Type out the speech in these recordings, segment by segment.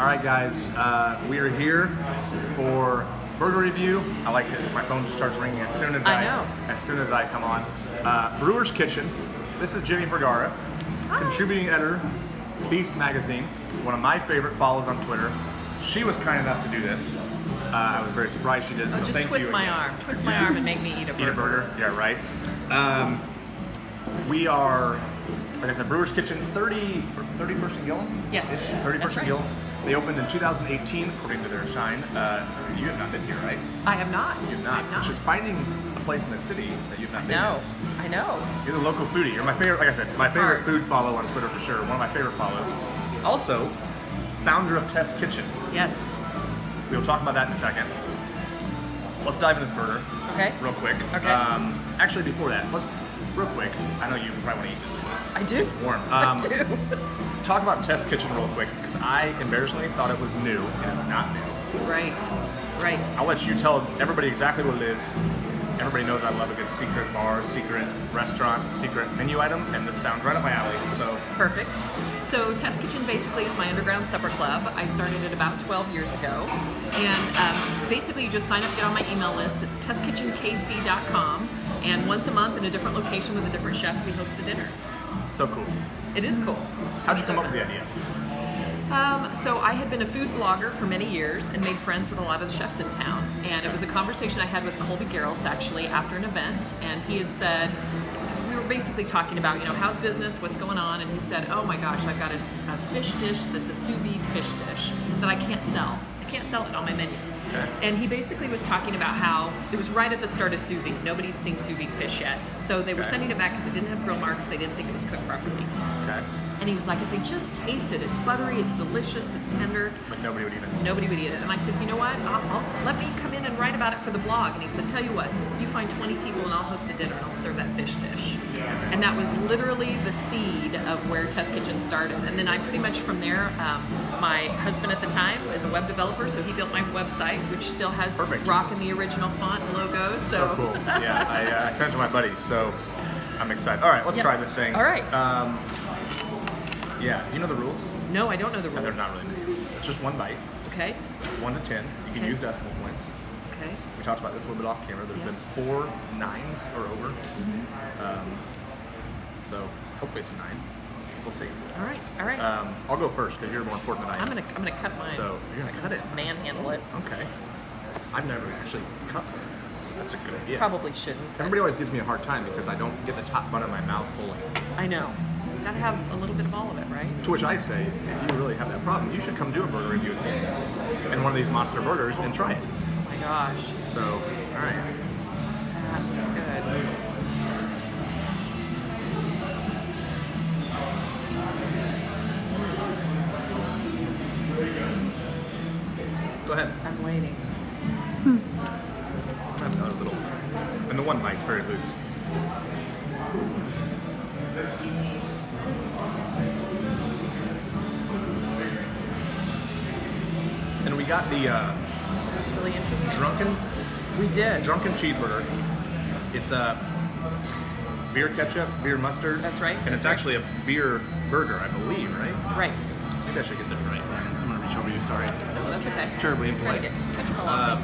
All right, guys, we are here for burger review. I like it. My phone just starts ringing as soon as I come on. Brewer's Kitchen. This is Jenny Vergara, contributing editor, Feast Magazine, one of my favorite follows on Twitter. She was kind enough to do this. I was very surprised she did it. Oh, so just thank twist you my again. arm. Twist my arm and make me eat a burger. Eat a burger? Yeah, right. We are, like I said, Brewer's Kitchen, 30-person Gillen? Yes, 30-person right. Gillen. They opened in 2018, according to their sign. You have not been here, right? I have not. You have not. Which is finding a place in the city that you've not been in. I know. You're the local foodie. You're my favorite, like I said, my favorite food follow on Twitter for sure. One of my favorite follows. Also, founder of Test Kitchen. Yes. We'll talk about that in a second. Let's dive in this burger. Okay. Real quick. Okay. Actually, before that, real quick. I know you probably want to eat this. I do. It's warm. I do. Talk about Test Kitchen real quick, because I embarrassingly thought it was new. It is not new. Right. I'll let you tell everybody exactly what it is. Everybody knows I love a good secret bar, secret restaurant, secret menu item, and this sounds right up my alley. So Perfect. So Test Kitchen basically is my underground supper club. I started it about 12 years ago. And basically you just sign up, get on my email list. It's testkitchenkc.com. And once a month in a different location with a different chef, we host a dinner. so cool. It is cool. How'd you come up with the idea? So I had been a food blogger for many years and made friends with a lot of the chefs in town. And it was a conversation I had with Colby Geraltz actually after an event. And he had said, we were basically talking about, how's business, what's going on? And he said, oh my gosh, I've got a fish dish that's a sous vide fish dish that I can't sell. I can't sell it on my menu. Okay. And he basically was talking about how it was right at the start of sous vide. Nobody had seen sous vide fish yet. So they were sending it back because it didn't have grill marks. They didn't think it was cooked properly. Okay. And he was like, if they just taste it, it's buttery, it's delicious, it's tender. But nobody would even. Nobody would eat it. And I said, you know what? Let me come in and write about it for the blog. And he said, tell you what, you find 20 people and I'll host a dinner and I'll serve that fish dish. And that was literally the seed of where Test Kitchen started. And then I pretty much from there, my husband at the time was a web developer, so he built my website, which still has Rock in the original font and logo. So cool. Yeah, I sent it to my buddy, so I'm excited. All right, let's try this thing. All right. Yeah, do you know the rules? No, I don't know the rules. There's not really many rules. It's just one bite. Okay. 1 to 10. You can use decimal points. Okay. We talked about this a little bit off camera. There's been 4 9s or over. So hopefully it's a 9. We'll see. All right. I'll go first because you're more important than I am. I'm gonna cut mine. So you're gonna cut it. Manhandle it. Okay. I've never actually cut one. So that's a good idea. Probably shouldn't. Everybody always gives me a hard time because I don't get the top bun of my mouth fully. I know. Gotta have a little bit of all of it, right? To which I say, if you really have that problem, you should come do a burger review with me and one of these monster burgers and try it. Oh my gosh. So, all right. That looks good. Go ahead. I'm waiting. I have another little, and the one bite's very loose. And we got the That's really interesting. drunken cheeseburger. It's a beer ketchup, beer mustard. That's right. And it's actually a beer burger, I believe, right? Right. Maybe I should get this right. I'm gonna reach over you. Sorry. So that's okay. Terribly Trying to impolite. get ketchup all over.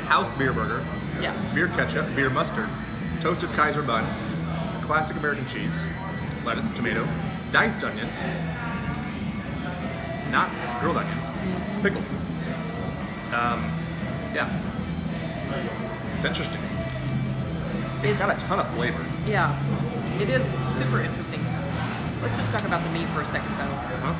House beer burger. Yeah. Beer ketchup, beer mustard, toasted Kaiser bun, classic American cheese, lettuce, tomato, diced onions, not grilled onions, pickles. Yeah. It's interesting. It's got a ton of flavor. Yeah. It is super interesting. Let's just talk about the meat for a second, though. Huh?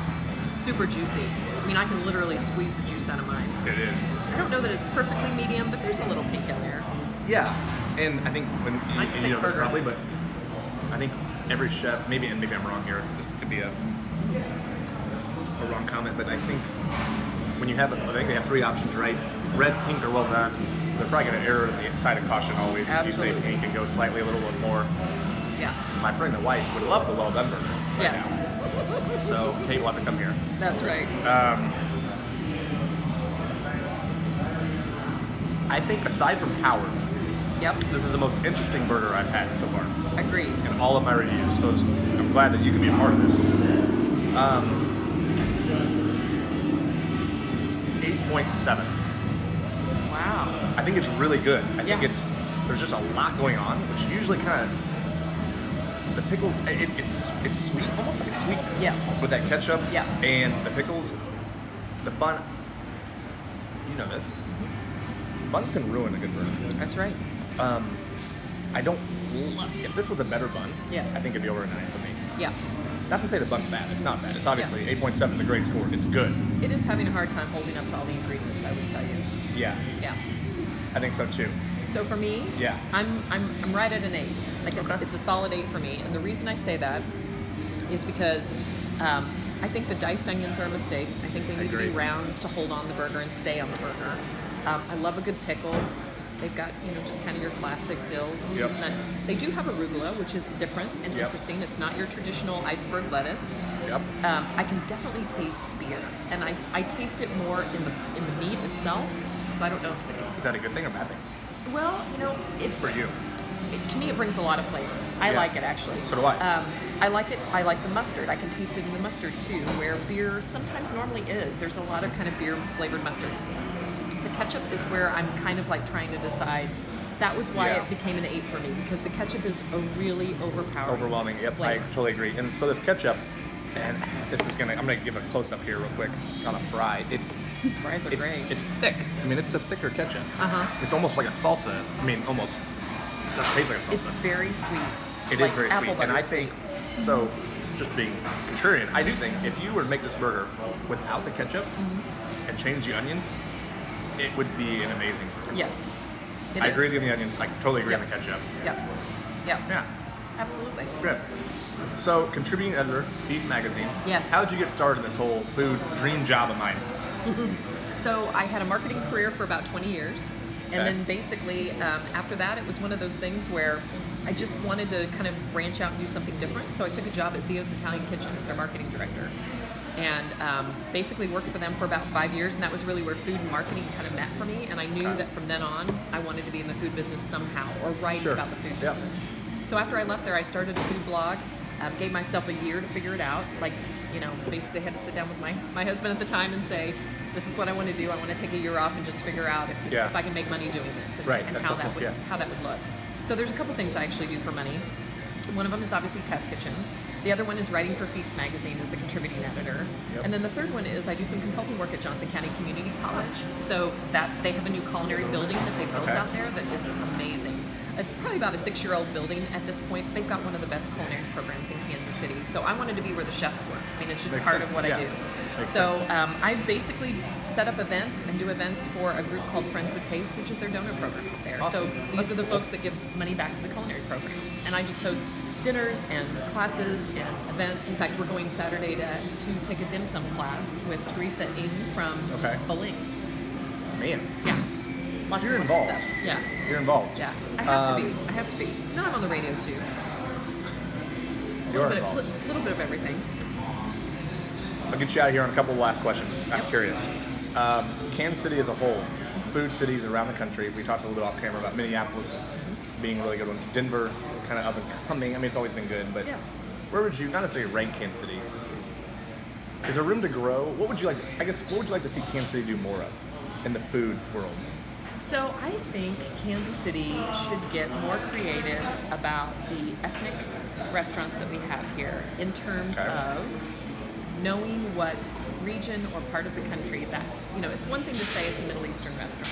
Super juicy. I mean, I can literally squeeze the juice out of mine. It is. I don't know that it's perfectly medium, but there's a little pink in there. Yeah. And I think when Nice thick burger. probably, but I think every chef, maybe I'm wrong here. This could be a wrong comment, but I think when you have, I think they have 3 options, right? Red, pink, or well done. They're probably going to err on the side of caution always. Absolutely. If you say pink and go slightly a little bit more. Yeah. My pregnant wife would love the well done burger. Right Yes. now. So Kate will have to come here. That's right. I think aside from Howard's, Yep. this is the most interesting burger I've had so far Agreed. in all of my reviews. So I'm glad that you can be a part of this. 8.7. Wow. I think it's really good. I think there's just a lot going on, which usually kind of, the pickles, it's sweet, almost like it's sweetness. Yeah. With that ketchup and the pickles, the bun, you know this. Buns can ruin a good burger. That's right. I don't love, if this was a better bun, Yes. I think it'd be over a 9 for me. Yeah. Not to say the bun's bad, it's not bad. It's obviously 8.7 is a great score. It's good. It is having a hard time holding up to all the ingredients, I would tell you. Yeah. Yeah. I think so too. So for me, I'm right at an 8. Like it's a solid 8 for me, and the reason I say that is because I think the diced onions are a mistake. I think they need to be rounds to hold on the burger and stay on the burger. I love a good pickle. They've got, just kind of your classic dills. Yep. And they do have arugula, which is different and interesting. It's not your traditional iceberg lettuce. Yep. I can definitely taste beer, and I taste it more in the meat itself. So I don't know if is that a good thing or bad thing? Well, it's for you. To me, it brings a lot of flavor. I like it actually. So do I. I like it. I like the mustard. I can taste it in the mustard too, where beer sometimes normally is. There's a lot of kind of beer flavored mustards. The ketchup is where I'm kind of like trying to decide. That was why it became an 8 for me, because the ketchup is a really overwhelming. Yep, flavor. I totally agree. And so this ketchup, and I'm gonna give a close up here real quick on a fry. Fries are great. It's thick. I mean, it's a thicker ketchup. It's almost like a salsa. I mean, almost. It doesn't taste like a salsa. It's very sweet. It is very sweet, and I think so. Just being contrarian, I do think if you were to make this burger without the ketchup and change the onions, it would be an amazing burger. Yes. I agree with you on the onions. I totally agree on the ketchup. Yeah. Absolutely. Good. So, contributing editor, Beast Magazine. Yes. How did you get started in this whole food dream job of mine? So I had a marketing career for about 20 years. And then basically, after that, it was one of those things where I just wanted to kind of branch out and do something different. So I took a job at Zio's Italian Kitchen as their marketing director. And basically worked for them for about 5 years. And that was really where food and marketing kind of met for me. And I knew that from then on, I wanted to be in the food business somehow, or write about the food business. So after I left there, I started a food blog. Gave myself a year to figure it out. Basically had to sit down with my husband at the time and say, this is what I want to do. I want to take a year off and just figure out if I can make money doing this and how that would look. So there's a couple things I actually do for money. One of them is obviously Test Kitchen. The other one is writing for Feast Magazine as the contributing editor. And then the third one is I do some consulting work at Johnson County Community College. So that they have a new culinary building that they built out there that is amazing. It's probably about a 6-year-old building at this point. They've got one of the best culinary programs in Kansas City. So I wanted to be where the chefs were. I mean, it's just part of what I do. So I basically set up events and do events for a group called Friends with Taste, which is their donor program up there. Awesome. So these are the folks that give money back to the culinary program. And I just host dinners and classes and events. In fact, we're going Saturday to take a dim sum class with Teresa Ng from Billings. Man. Yeah. So you're involved. Stuff. Yeah. You're involved. Yeah. I have to be. Then I'm on the radio too. You're involved. A little bit of everything. I'll get you out of here on a couple of last questions. I'm curious. Kansas City as a whole, food cities around the country. We talked a little bit off camera about Minneapolis being really good ones. Denver, kind of up and coming. I mean, it's always been good, but where would you, not necessarily rank Kansas City? Is there room to grow? What would you like to see Kansas City do more of in the food world? So I think Kansas City should get more creative about the ethnic restaurants that we have here in terms of knowing what region or part of the country that's, it's one thing to say it's a Middle Eastern restaurant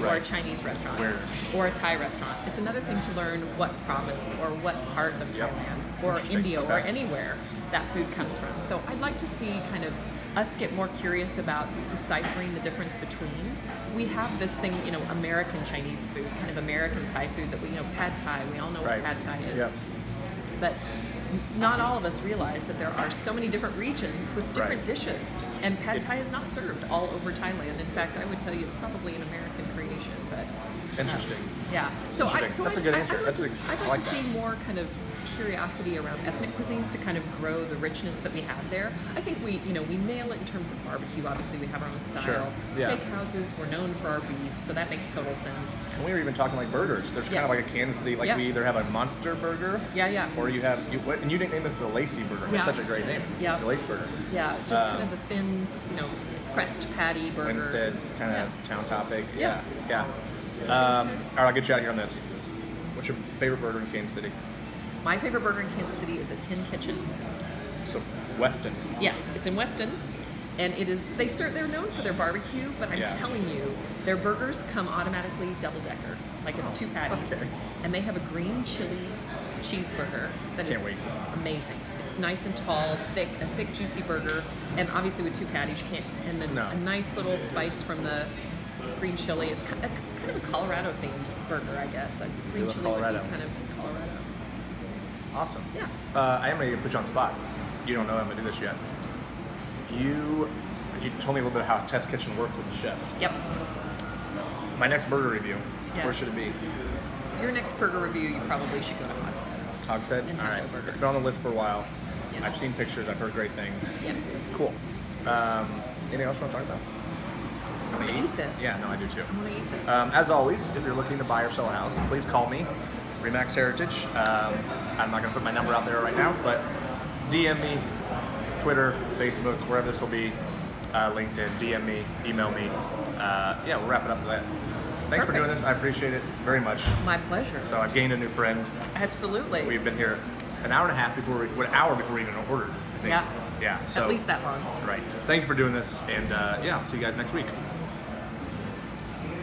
or a Chinese restaurant or a Thai restaurant. It's another thing to learn what province or what part of Thailand or India or anywhere that food comes from. So I'd like to see kind of us get more curious about deciphering the difference between. We have this thing, American Chinese food, kind of American Thai food that we, pad Thai, we all know what pad Thai is. But not all of us realize that there are so many different regions with different dishes. And pad Thai is not served all over Thailand. In fact, I would tell you it's probably an American creation. But interesting. So that's a good answer. I'd like to see more kind of curiosity around ethnic cuisines to kind of grow the richness that we have there. I think we nail it in terms of barbecue. Obviously, we have our own style. Steakhouses, we're known for our beef, so that makes total sense. And we were even talking like burgers. There's kind of like a Kansas City, we either have a monster burger, or you have, and you didn't name this the Lacey burger. It's such a great name. The Lace burger. Yeah, just kind of the thins, pressed patty burger. Winstead's kind of town topic. Yeah. Yeah. All right, I'll get you out here on this. What's your favorite burger in Kansas City? My favorite burger in Kansas City is a Tin Kitchen. So Weston. Yes, it's in Weston, and they're known for their barbecue, but I'm telling you, their burgers come automatically double decker, like it's 2 patties, and they have a green chili cheeseburger that is amazing. It's nice and tall, thick, a thick, juicy burger, and obviously with 2 patties, you can't. And then a nice little spice from the green chili. It's kind of a Colorado themed burger, I guess. Like green chili would be kind of Colorado. Awesome. Yeah. I am ready to put you on the spot. You don't know I'm gonna do this yet. You told me a little bit of how Test Kitchen works with the chefs. Yep. My next burger review, where should it be? Your next burger review, you probably should go to Hogshead. Hogshead? All right. It's been on the list for a while. Yeah. I've seen pictures. I've heard great things. Yeah. Cool. Anything else you want to talk about? I want to eat this. Yeah, no, I do too. I want to eat this. As always, if you're looking to buy or sell a house, please call me, Remax Heritage. I'm not going to put my number out there right now, but DM me, Twitter, Facebook, wherever this will be, LinkedIn, DM me, email me. Yeah, we'll wrap it up with that. Thanks for doing this. I appreciate it very much. My pleasure. So I've gained a new friend. Absolutely. We've been here an hour and a half before an hour before we even ordered. I think. Yeah. Yeah. So, at least that long. Right. Thank you for doing this, and I'll see you guys next week.